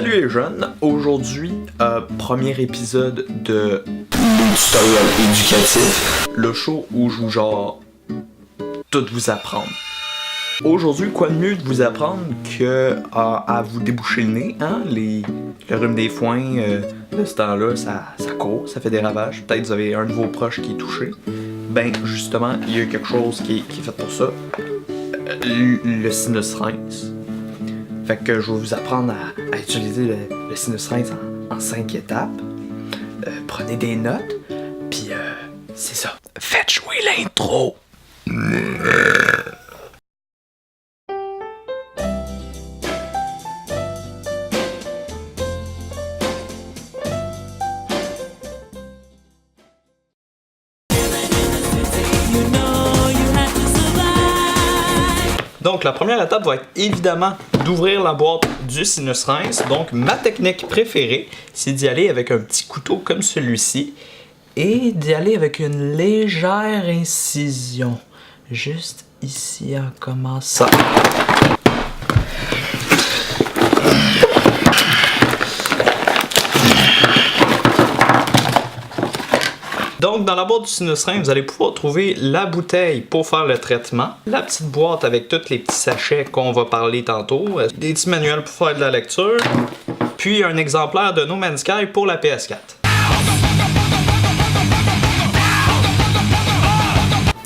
Salut les jeunes, aujourd'hui, premier épisode de Tutoriel éducatif. le show où je vous genre tout vous apprendre. Aujourd'hui, quoi de mieux de vous apprendre que à vous déboucher le nez, hein? Le rhume des foins, de ce temps-là, ça court, ça fait des ravages. Peut-être vous avez un de vos proches qui est touché. Ben justement, il y a quelque chose qui est fait pour ça. Le sinus rinse. Fait que je vais vous apprendre à utiliser le sinus rinse en 5 étapes. Prenez des notes, puis c'est ça. Faites jouer l'intro! Donc la première étape va être évidemment d'ouvrir la boîte du sinus rinse. Donc ma technique préférée, c'est d'y aller avec un petit couteau comme celui-ci et d'y aller avec une légère incision. Juste ici en commençant. Donc, dans la boîte du sinus rinse, vous allez pouvoir trouver la bouteille pour faire le traitement, la petite boîte avec tous les petits sachets qu'on va parler tantôt, des petits manuels pour faire de la lecture, puis un exemplaire de No Man's Sky pour la PS4.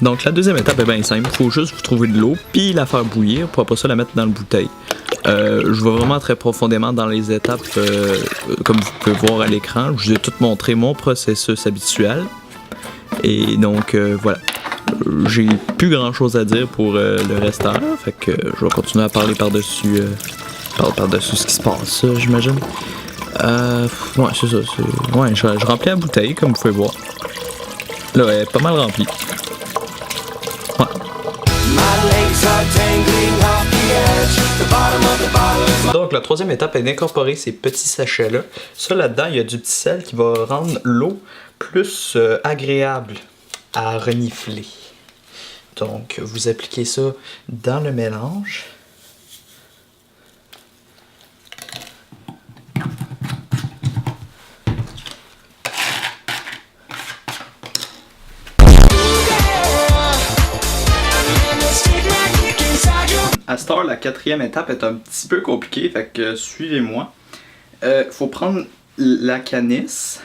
Donc, la deuxième étape est bien simple. Il faut juste vous trouver de l'eau, puis la faire bouillir pour après ça la mettre dans la bouteille. Je vais vraiment très profondément dans les étapes, comme vous pouvez voir à l'écran. Je vous ai tout montré mon processus habituel. Et donc, voilà. J'ai plus grand chose à dire pour le restant. Fait que je vais continuer à parler par-dessus par-dessus ce qui se passe, j'imagine. Ouais, c'est ça. Ouais, je remplis la bouteille, comme vous pouvez voir. Là, elle est pas mal remplie. Ouais. Donc la troisième étape est d'incorporer ces petits sachets-là. Ça là-dedans, il y a du petit sel qui va rendre l'eau plus agréable à renifler. Donc vous appliquez ça dans le mélange. À cette heure, la quatrième étape est un petit peu compliquée, fait que suivez-moi. Faut prendre la canisse,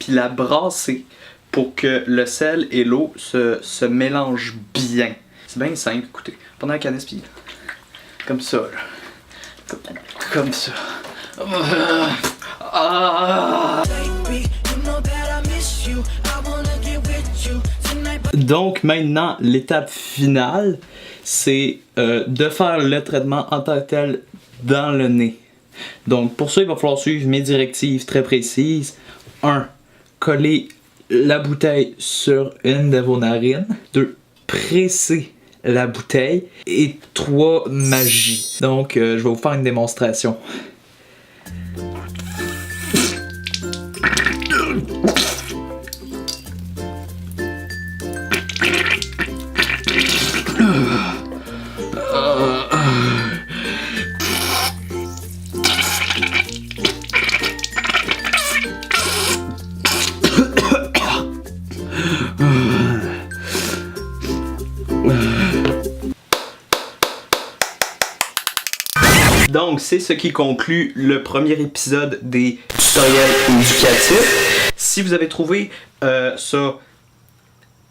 puis la brasser pour que le sel et l'eau se mélangent bien. C'est bien simple, écoutez. Prenez la canisse, puis comme ça, là. Comme ça. Donc maintenant, l'étape finale, c'est de faire le traitement en tant que tel dans le nez. Donc pour ça, il va falloir suivre mes directives très précises. 1. Coller la bouteille sur une de vos narines. 2. Presser la bouteille. Et 3. Magie. Donc je vais vous faire une démonstration. Donc, c'est ce qui conclut le premier épisode des tutoriels éducatifs. Si vous avez trouvé ça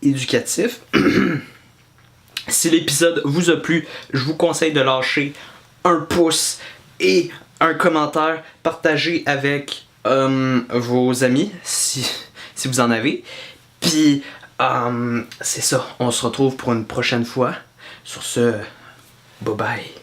éducatif, si l'épisode vous a plu, je vous conseille de lâcher un pouce et un commentaire. Partagez avec vos amis si vous en avez. Puis, c'est ça. On se retrouve pour une prochaine fois. Sur ce, bye bye.